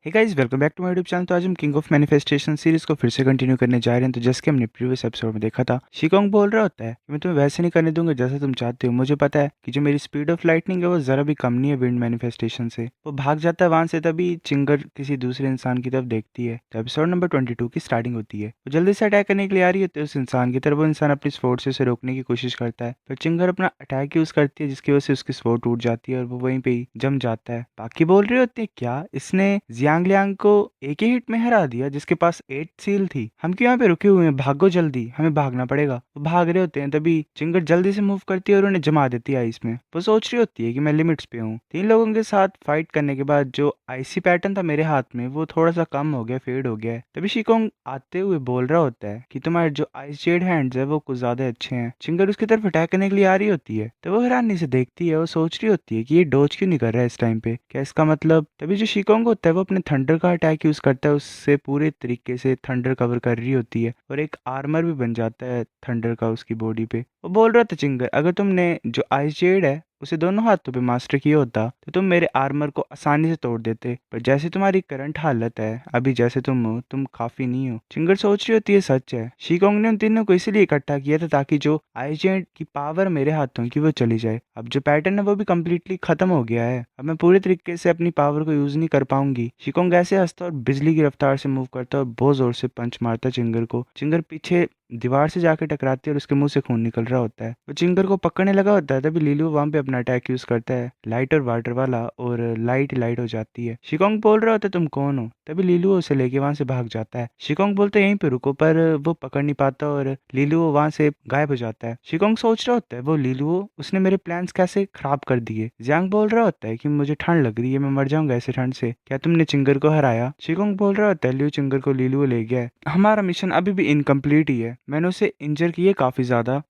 Hey guys, welcome back to my YouTube channel. तो आज हम किंग ऑफ मैनिफेस्टेशन सीरीज को फिर से कंटिन्यू करने जा रहे हैं। तो जैसे कि हमने प्रीवियस एपिसोड में देखा था, शिकोंग बोल रहा होता है कि मैं तुम्हें वैसे नहीं करने दूंगा जैसा तुम चाहते हो। मुझे पता है कि जो मेरी स्पीड ऑफ लाइटनिंग है वो जरा भी कम नहीं है विंड मैनिफेस्टेशन से। वो भाग जाता है वहां से, तभी चिंगर किसी दूसरे इंसान की तरफ देखती है। तो एपिसोड नंबर 22 की स्टार्टिंग होती है। वो जल्दी से अटैक करने के लिए आ रही होती है उस इंसान की तरफ। वो इंसान अपनी स्वॉर्ड से उसे रोकने की कोशिश करता है, पर चिंगर अपना अटैक यूज करती है, जिसकी वजह से उसकी स्वॉर्ड टूट जाती है और वो वहीं पे ही जम जाता है। बाकी बोल रहे होते हैं, क्या इसने जियांग लियांग को एक ही हिट में हरा दिया जिसके पास 8 सील थी? हम क्यों यहाँ पे रुके हुए हैं? भागो जल्दी, हमें भागना पड़ेगा। वो भाग रहे होते हैं, तभी चिंगर जल्दी से मूव करती है और उन्हें जमा देती है आइस में। वो सोच रही होती है कि मैं लिमिट्स पे हूँ। 3 लोगों के साथ फाइट करने के बाद जो आईसी पैटर्न था मेरे हाथ में वो थोड़ा सा कम हो गया, फेड हो गया है। तभी शिकोंग आते हुए बोल रहा होता है कि तुम्हारे जो आइस जेड हैंड्स है वो कुछ ज्यादा अच्छे हैं। चिंगर उसकी तरफ अटैक करने के लिए आ रही होती है, तो वो हैरानी से देखती है। वो सोच रही होती है कि ये डोज क्यों नहीं कर रहा है इस टाइम पे, क्या इसका मतलब? तभी जो शिकोंग होता है वो अपने थंडर का अटैक यूज करता है, उससे पूरे तरीके से थंडर कवर कर रही होती है और एक आर्मर भी बन जाता है थंडर का उसकी बॉडी पे। वो बोल रहा था, चिंगर अगर तुमने जो आइस जेड है उसे दोनों हाथों पे मास्टर किया होता तो तुम मेरे आर्मर को आसानी से तोड़ देते, पर जैसे तुम्हारी करंट हालत है अभी, जैसे तुम हो, तुम काफी नहीं हो। चिंगर सोच रही होती है सच है। शिकोंग ने उन तीनों को इसीलिए इकट्ठा किया था ताकि जो आइस जेड की पावर मेरे हाथों की वो चली जाए। अब जो पैटर्न है वो भी कम्प्लीटली खत्म हो गया है। अब मैं पूरे तरीके से अपनी पावर को यूज नहीं कर पाऊंगी। शिकोंग ऐसे हंसता और बिजली की रफ्तार से मूव करता और बहुत जोर से पंच मारता चिंगर को। चिंगर पीछे दीवार से जाके टकराती है और उसके मुंह से खून निकल रहा होता है। वो चिंगर को पकड़ने लगा होता है, तभी लीलू वहां पे अपना अटैक यूज करता है, लाइट और वाटर वाला, और लाइट लाइट हो जाती है। शिकोंग बोल रहा होता है, तुम कौन हो? तभी लीलू उसे लेके वहां से भाग जाता है। शिकोंग बोलते यहीं पे रुको, पर वो पकड़ नहीं पाता और लीलू वहां से गायब हो जाता है। शिकोंग सोच रहा होता है, वो लीलू उसने मेरे प्लान्स कैसे खराब कर दिए। जियांग बोल रहा होता है कि मुझे ठंड लग रही है, मैं मर जाऊंगा ऐसे ठंड से, क्या तुमने चिंगर को हराया? शिकोंग बोल रहा होता है, लियो चिंगर को लीलू ले गया है, हमारा मिशन अभी भी इनकम्प्लीट ही है, मैंने उसे इंजर किया काफी ज्यादा।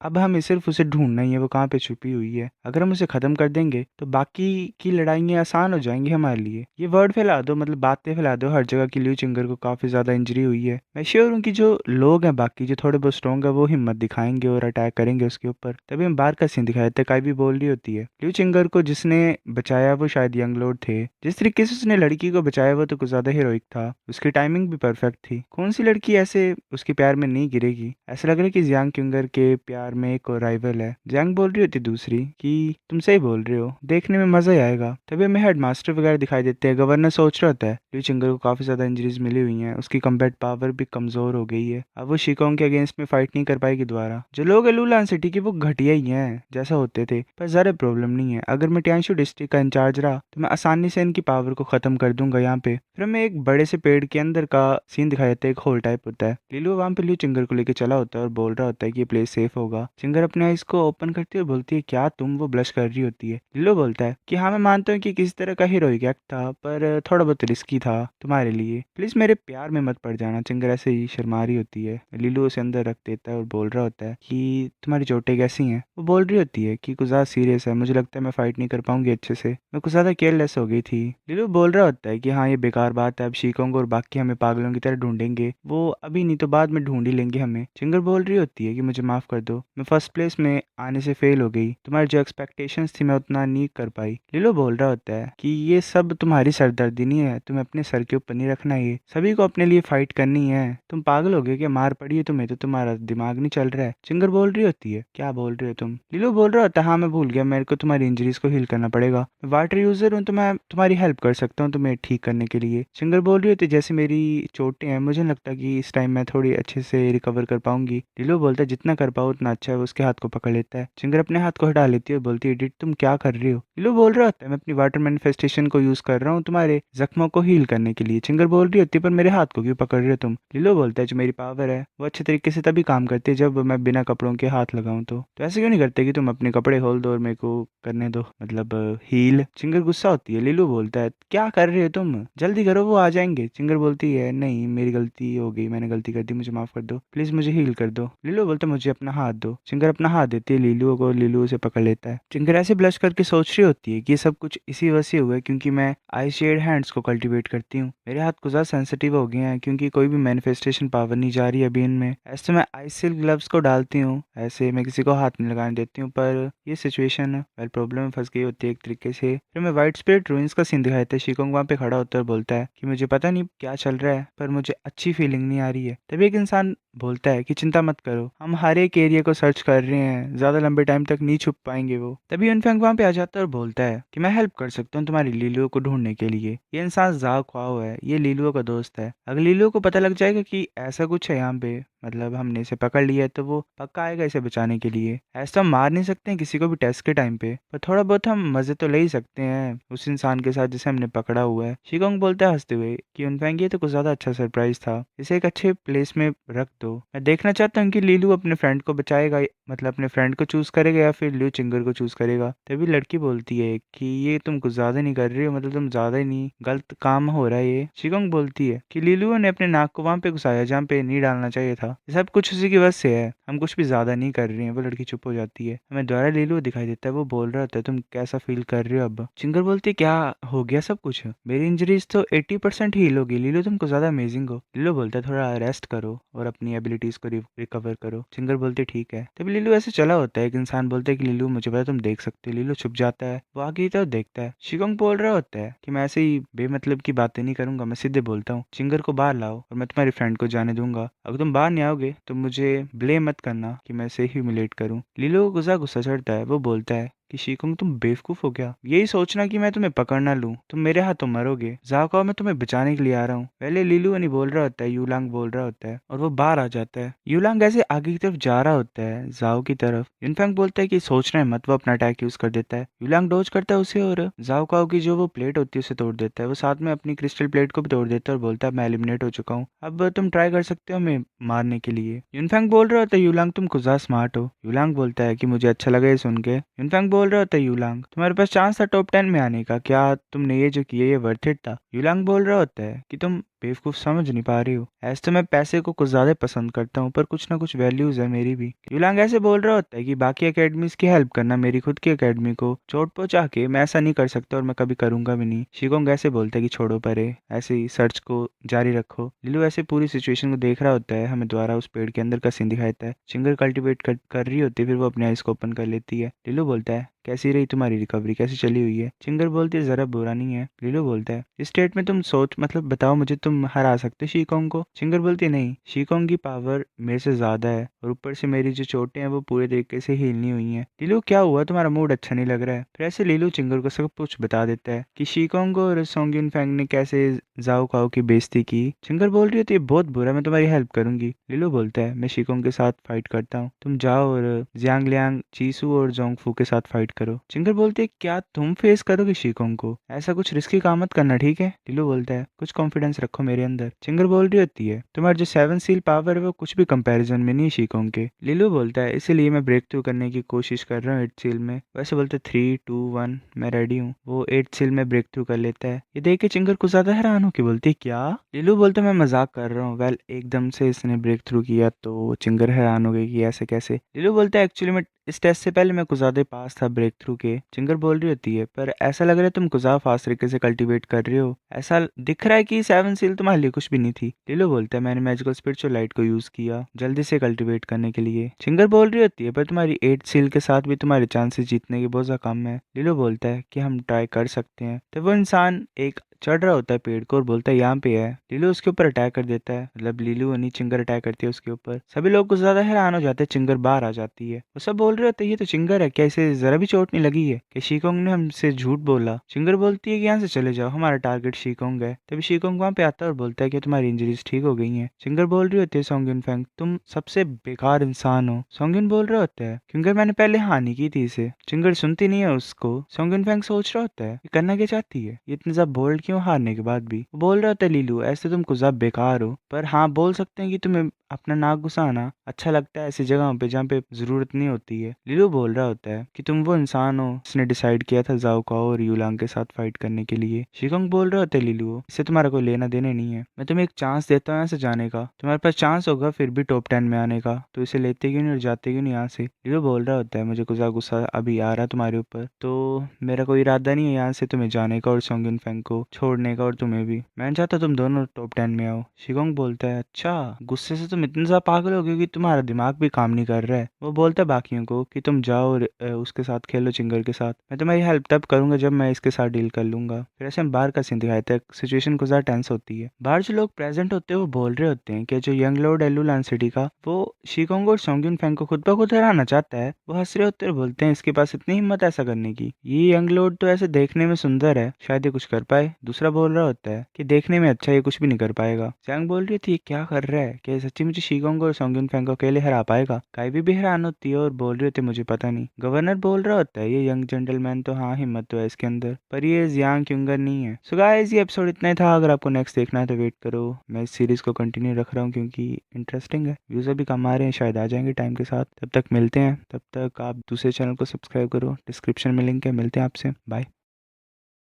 अब हमें सिर्फ उसे ढूंढना ही है, वो कहाँ पे छुपी हुई है। अगर हम उसे खत्म कर देंगे तो बाकी की लड़ाइयाँ आसान हो जाएंगी हमारे लिए। ये वर्ड फैला दो, मतलब बातें फैला दो हर जगह की लियो चिंगर को काफी ज्यादा इंजरी हुई है। मैं श्योर हूँ कि जो लोग हैं बाकी जो थोड़े बहुत स्ट्रॉन्ग है वो हिम्मत दिखाएंगे और अटैक करेंगे उसके ऊपर। तभी हम बाहर का सीन दिखाए थे, काई भी बोल रही होती है लियो चिंगर को जिसने बचाया वो शायद यंग लॉर्ड थे। जिस तरीके से उसने लड़की को बचाया वो तो कुछ ज्यादा हीरोइक था, उसकी टाइमिंग भी परफेक्ट थी। कौन सी लड़की ऐसे उसके प्यार में नहीं गिरेगी? ऐसा लग रहा है कि जियांग किंगर के प्यार में एक और राइवल है। जियांग बोल रही होती दूसरी कि तुम सही बोल रहे हो, देखने में मजा ही आएगा। तभी हमें हेडमास्टर वगैरह दिखाई देते हैं। गवर्नर सोच रहा होता है लिu चिंगर को काफी ज्यादा इंजरीज मिली हुई हैं, उसकी कम्बैट पावर भी कमजोर हो गई है, अब वो शिकोंग के अगेंस्ट में फाइट नहीं कर पाएगी दोबारा। जो लोग है लुलान सिटी के वो घटिया ही हैं जैसा होते थे, पर ज्यादा प्रॉब्लम नहीं है। अगर मैं ट्यांशु डिस्ट्रिक्ट का इंचार्ज रहा तो मैं आसानी से इनकी पावर को खत्म कर दूंगा यहाँ पे। फिर हमें एक बड़े से पेड़ के अंदर का सीन दिखाई देता है, एक होल टाइप होता है। लीलू वहां पे लियो चिंगर को लेके चला होता है और बोल रहा होता है कि ये प्लेस सेफ होगा। चिंगर अपने आइज को ओपन करती है और बोलती है, क्या तुम? वो ब्लश कर रही होती है। लीलू बोलता है कि हाँ, मैं मानता हूँ कि किसी तरह का हीरोइक एक्ट था, पर थोड़ा बहुत रिस्की था तुम्हारे लिए, प्लीज मेरे प्यार में मत पड़ जाना। चिंगर ऐसे ही शर्मा रही होती है। लीलू उसे अंदर रख देता है और बोल रहा होता है कि तुम्हारी चोटें कैसी हैं? वो बोल रही होती है कि कुछ ज्यादा सीरियस है, मुझे लगता है मैं फाइट नहीं कर पाऊंगी अच्छे से, मैं कुछ ज्यादा केयरलेस हो गई थी। लीलू बोल रहा होता है कि हाँ, ये बेकार बात है, अब शिकोंग और बाकी हमें पागलों की तरह ढूंढेंगे, वो अभी नहीं तो बाद में ढूंढ ही लेंगे हमें। चिंगर बोल रही होती है कि मुझे माफ कर दो, मैं फर्स्ट प्लेस में आने से फेल हो गई, तुम्हारी जो एक्सपेक्टेशंस थी मैं उतना नहीं कर पाई। लीलो बोल रहा होता है कि ये सब तुम्हारी सरदर्दी नहीं है, तुम्हें अपने सर के ऊपर नहीं रखना, ये सभी को अपने लिए फाइट करनी है। तुम पागल हो गए क्या? मार पड़ी है तुम्हें तो तुम्हारा दिमाग नहीं चल रहा है। चिंगर बोल रही होती है, क्या बोल रहे हो तुम? लीलो बोल रहा होता है, हाँ मैं भूल गया, मेरे को तुम्हारी इंजरीज को हील करना पड़ेगा, मैं वाटर यूजर हूँ तो मैं तुम्हारी हेल्प कर सकता हूँ तुम्हें ठीक करने के लिए। चिंगर बोल रही होती है, जैसे मेरी चोटें हैं मुझे नहीं लगता कि इस टाइम मैं थोड़ी अच्छे से रिकवर कर पाऊंगी। लीलो बोलता है, जितना कर पाओ उतना अच्छा है। वो उसके हाथ को पकड़ लेता है। चिंगर अपने हाथ को हटा लेती है और बोलती है, डिड तुम क्या कर रही हो? लीलो बोल रहा होता है, मैं अपनी वाटर मैनिफेस्टेशन को यूज कर रहा हूँ तुम्हारे जख्मों को हील करने के लिए। चिंगर बोल रही होती है, पर मेरे हाथ को क्यों पकड़ रहे हो तुम? लीलो बोलता है, जो मेरी पावर है वो अच्छे तरीके से तभी काम करती है जब मैं बिना कपड़ों के हाथ लगाऊं। तो ऐसे क्यों नहीं करते कि तुम अपने कपड़े खोल दो और मेरे को करने दो, मतलब हील। चिंगर गुस्सा होती है। लीलू बोलता है, क्या कर रहे हो तुम, जल्दी करो वो आ जाएंगे। चिंगर बोलती है, नहीं मेरी गलती हो गई, मैंने गलती कर दी, मुझे माफ कर दो, प्लीज मुझे हील कर दो। लीलू बोलता है, मुझे अपना हाथ दो। करो। चिंगर अपना हाथ देती है लीलू को, लीलू उसे पकड़ लेता है। चिंगर ऐसे ब्लश करके सोच रही होती है कि ये सब कुछ इसी वजह से हुआ है क्योंकि मैं आई शेड हैंड्स को कल्टीवेट करती हूँ। मेरे हाथ कुछ ज़्यादा सेंसिटिव हो गए हैं क्योंकि कोई भी मैनिफेस्टेशन पावर नहीं जा रही अभी इनमें। ऐसे मैं आइस सिल्क ग्लव्स को डालती हूँ, ऐसे मैं किसी को हाथ नहीं लगाने देती हूँ, पर ये सिचुएशन वेल प्रॉब्लम में फंस गई होती है एक तरीके से। फिर मैं वाइट स्पिरिट रूइंस का सीन दिखाया था। शिकोंग वहाँ पे खड़ा होता है और बोलता है कि मुझे पता नहीं क्या चल रहा है पर मुझे अच्छी फीलिंग नहीं आ रही है। तभी एक इंसान बोलता है कि चिंता मत करो, हम हर एक एरिया को सर्च कर रहे हैं, ज्यादा लंबे टाइम तक नहीं छुप पाएंगे वो। तभी यूनफैंग वहाँ पे आ जाता है और बोलता है कि मैं हेल्प कर सकता हूँ तुम्हारी लीलुओ को ढूंढने के लिए। ये इंसान जाओ ख्वाओ है, ये लीलुओ का दोस्त है। अगर लीलुओ को पता लग जाएगा कि ऐसा कुछ है यहाँ पे, मतलब हमने इसे पकड़ लिया है, तो वो पक्का आएगा इसे बचाने के लिए। ऐसा तो हम मार नहीं सकते हैं किसी को भी टेस्ट के टाइम पे, पर थोड़ा बहुत हम मजे तो ले ही सकते हैं उस इंसान के साथ जिसे हमने पकड़ा हुआ है। शिकोंग बोलता है हंसते हुए कि यूनफैंग ये तो कुछ ज्यादा अच्छा सरप्राइज था, इसे एक अच्छे प्लेस में रख दो। मैं देखना चाहता हूँ कि लीलू अपने फ्रेंड को बचाएगा, मतलब अपने फ्रेंड को चूज करेगा या फिर ल्यू चिंगर को चूज करेगा। तभी लड़की बोलती है कि ये तुम कुछ ज्यादा नहीं कर रही हो, मतलब तुम ज्यादा ही नहीं गलत काम हो रहा है ये। शिकोंग बोलती है कि लीलू ने अपने नाक को वहां पे घुसाया जहाँ पे नहीं डालना चाहिए था, ये सब कुछ उसी की वजह से है, हम कुछ भी ज्यादा नहीं कर रहे हैं। वो लड़की चुप हो जाती है। हमें दोबारा लीलू दिखाई देता है, वो बोल रहा होता है तुम कैसा फील कर रहे हो अब। चिंगर बोलती है क्या हो गया सब कुछ, मेरी इंजरीज तो 80% हील होगी लीलू, तुमको ज्यादा अमेजिंग हो। लीलू बोलता है थोड़ा रेस्ट करो और अपनी एबिलिटीज को रिकवर करो। चिंगर बोलते ठीक है। तभी लीलू ऐसे चला होता है, एक इंसान बोलता है कि लीलू मुझे पता तुम देख सकते हो। लीलू छुप जाता है, वो आगे तो देखता है। शिकोंग बोल रहा होता है कि मैं ऐसे ही बेमतलब की बातें नहीं करूंगा, मैं सीधे बोलता हूँ चिंगर को बाहर लाओ और मैं तुम्हारे फ्रेंड को जाने दूंगा। अगर तुम बाहर नहीं आओगे तो मुझे ब्लेम मत करना कि मैं इसे ह्यूमिलेट करूं। लीलू को गुस्सा गुस्सा चढ़ता है, वो बोलता है कि शिकोंग तुम बेवकूफ हो गया, यही सोचना कि मैं तुम्हें पकड़ ना लूं, तुम मेरे हाथों मरोगे। जाओ मैं तुम्हें बचाने के लिए आ रहा हूँ। पहले लीलू नहीं बोल रहा होता है, यूलांग बोल रहा होता है और वो बाहर आ जाता है। यूलांग ऐसे आगे की तरफ जा रहा होता है जाओ की तरफ। यूनफैंग बोलता है कि सोच रहे मत, वो अपना अटैक यूज कर देता है। यूलांग डोज करता है उसे और जाओ काओ की जो वो प्लेट होती है उसे तोड़ देता है। वो साथ में अपनी क्रिस्टल प्लेट को भी तोड़ देता है और बोलता है मैं एलिमिनेट हो चुका हूँ, अब तुम ट्राई कर सकते हो हमें मारने के लिए। यूनफैंग बोल रहा होता है यूलांग तुम कुछ ज्यादा स्मार्ट हो। यूलांग बोलता है कि मुझे अच्छा लगा ये सुन के। यूनफैंग बोल रहा होता है यूलांग तुम्हारे पास चांस था टॉप 10 में आने का, क्या तुमने ये जो किया ये वर्थ इट था। यूलांग बोल रहा होता है कि तुम बेवकूफ समझ नहीं पा रही हो, ऐसे तो मैं पैसे को कुछ ज्यादा पसंद करता हूँ पर कुछ ना कुछ वैल्यूज है मेरी भी। यूलांग ऐसे बोल रहा होता है कि बाकी एकेडमीज की हेल्प करना मेरी खुद की एकेडमी को चोट पहुंचा के मैं ऐसा नहीं कर सकता और मैं कभी करूंगा भी नहीं। शिकोंग ऐसे बोलता है कि छोड़ो परे, ऐसे ही सर्च को जारी रखो। लिलू ऐसे पूरी सिचुएशन को देख रहा होता है। हमें द्वारा उस पेड़ के अंदर का सीन दिखाया जाता है। चिंगर कल्टीवेट कर रही होती है, फिर वो अपने आइस को ओपन कर लेती है। लिलू बोलता है कैसी रही तुम्हारी रिकवरी, कैसी चली हुई है। चिंगर बोलती है जरा बुरा नहीं है। लिलू बोलता है इस स्टेट में तुम सोच मतलब बताओ मुझे तुम हरा सकते शीकोंग को। चिंगर बोलती है नहीं, शीकोंग की पावर मेरे से ज्यादा है और ऊपर से मेरी जो चोटें हैं वो पूरे तरीके से हील नहीं हुई हैं। लिलू क्या हुआ, तुम्हारा मूड अच्छा नहीं लग रहा है। फिर ऐसे लिलू चिंगर को सब कुछ बता देता है कि शीकोंग और सोंग यूनफैंग ने कैसे जाओ काओ की बेइज्जती की। चिंगर बोल रही होती है बहुत बुरा, मैं तुम्हारी हेल्प करूंगी। लिलू बोलता है मैं शीकोंग के साथ फाइट करता हूँ, तुम जाओ और जियांग लियांग चीसू और जोंगफू के साथ फाइट करो। चिंगर बोलते है क्या तुम फेस करोगे शीकोंग को, ऐसा कुछ रिस्की काम मत करना ठीक है। लिलू बोलता है कुछ कॉन्फिडेंस रखो मेरे अंदर। चिंगर बोल रही होती है तुम्हारा जो 7 सील पावर है वो कुछ भी कंपैरिजन में नहीं है शीकोंग के। लिलू बोलता है इसीलिए मैं ब्रेक थ्रू करने की कोशिश कर रहा हूँ 8 सील में। वैसे बोलते 3 2 1 मैं रेडी हूँ। वो 8 सील में ब्रेक थ्रू कर लेता है। ये देख के चिंगर कुछ ज्यादा हैरान हो के बोलती है क्या। लिलू बोलता है मैं मजाक कर रहा हूँ। वेल एकदम से इसने ब्रेक थ्रू किया तो चिंगर हैरान हो गई कि ऐसे कैसे। लिलू बोलता है एक्चुअली मैं इस टेस्ट से पहले मैं कुछ ज्यादा पास था ब्रेक थ्रू के। चिंगर बोल रही होती है पर ऐसा लग रहा है तुम कुछ ज्यादा फास्ट तरीके से कल्टीवेट कर रहे हो, ऐसा दिख रहा है कि 7 सील तुम्हारे लिए कुछ भी नहीं थी। लिलो बोलता है मैंने मैजिकल स्पिरिचुअल लाइट को यूज किया जल्दी से कल्टीवेट करने के लिए। चिंगर बोल रही होती है पर तुम्हारी 8 सील के साथ भी तुम्हारे चांसेस जीतने के बहुत ज्यादा कम है। लिलो बोलता है कि हम ट्राई कर सकते हैं। तो वो इंसान एक चढ़ रहा होता है पेड़ को और बोलता है यहाँ पे है। लीलू उसके ऊपर अटैक कर देता है, मतलब लीलू नहीं चिंगर अटैक करती है उसके ऊपर। सभी लोग कुछ ज्यादा हैरान हो जाते हैं। चिंगर बाहर आ जाती है। वो सब बोल रहे होते हैं ये तो चिंगर है, क्या इसे जरा भी चोट नहीं लगी है, कि शीकोंग ने हमसे झूठ बोला। चिंगर बोलती है कि यहाँ से चले जाओ, हमारा टारगेट शीकोंग है। तभी शीकोंग वहाँ पे आता है और बोलता है कि तुम्हारी इंजरीज ठीक हो गई हैं। चिंगर बोल रही होती है सोंगयुन फैंग तुम सबसे बेकार इंसान हो। सोंगयुन बोल रहा होता है क्योंकि मैंने पहले हानि की थी इसे। चिंगर सुनती नहीं है उसको। सोंगयुन फैंग सोच रहा होता है ये करना क्या चाहती है, ये इतनी ज्यादा बोल्ड क्यों हारने के बाद भी। वो बोल रहा होता है लीलू ऐसे तुम कुछ ज्यादा बेकार हो, पर हाँ बोल सकते हैं कि तुम्हें अपना नाक घुसाना अच्छा लगता है ऐसी जगहों पे जहाँ पे जरूरत नहीं होती है। लिलू बोल रहा होता है कि तुम वो इंसान हो जिसने डिसाइड किया था जाओ काओ और यूलांग के साथ फाइट करने के लिए। शिकोंग बोल रहा होता है लिलू, इससे तुम्हारा कोई लेना देना नहीं है, मैं तुम्हें एक चांस देता हूँ यहाँ से जाने का, तुम्हारे पास चांस होगा फिर भी टॉप 10 में आने का, तो इसे लेते क्यों नहीं और जाते क्यों नहीं यहाँ से। लिलू बोल रहा होता है मुझे गुस्सा गुस्सा अभी आ रहा है तुम्हारे ऊपर, तो मेरा कोई इरादा नहीं है यहाँ से तुम्हें जाने का और सोंगिन फेंग को छोड़ने का, और तुम्हें भी मैं नहीं चाहता तुम दोनों टॉप 10 में आओ। शिकोंग बोलता है अच्छा, गुस्से से तुम इतने ज्यादा पागल हो गए कि तुम्हारा दिमाग भी काम नहीं कर रहा है। वो बोलता है बाकियों को कि तुम जाओ और उसके साथ खेलो चिंगर के साथ, मैं तुम्हारी हेल्प तब करूंगा जब मैं इसके साथ डील कर लूंगा। फिर ऐसे हम बाहर का सीन दिखाते हैं, सिचुएशन को ज्यादा टेंस होती है। बाहर जो लोग प्रेजेंट होते हैं वो बोल रहे होते हैं कि जो यंग लॉर्ड एलुलान सिटी का वो शिकोंग और सोंगिन फेंग को खुद ब खुद हराना चाहता है। वो हंस रहे होते हैं और बोलते हैं इसके पास इतनी हिम्मत ऐसा करने की, ये यंग लॉर्ड तो ऐसे देखने में सुंदर है, शायद ये कुछ कर पाए। दूसरा बोल रहा होता है कि देखने में अच्छा, ये कुछ भी नहीं कर पाएगा। चैंग बोल रही थी ये क्या कर रहा है, क्या ये सच्ची मुझे शिकोंग और सोंगिन फेंग को अकेले हरा पाएगा। काई भी हैरान होती है और बोल रही होती है मुझे पता नहीं। गवर्नर बोल रहा होता है ये यंग जेंटलमैन तो हाँ हिम्मत तो है इसके अंदर, पर ये जियांग क्यूंगर नहीं है। सो गाइस ये एपिसोड इतना ही था, अगर आपको नेक्स्ट देखना है तो वेट करो, मैं इस सीरीज को कंटिन्यू रख रहा हूँ क्योंकि इंटरेस्टिंग है, व्यूज अभी कम आ रहे हैं, शायद आ जाएंगे टाइम के साथ। तब तक मिलते हैं, तब तक आप दूसरे चैनल को सब्सक्राइब करो, डिस्क्रिप्शन में लिंक है, मिलते हैं आपसे, बाय।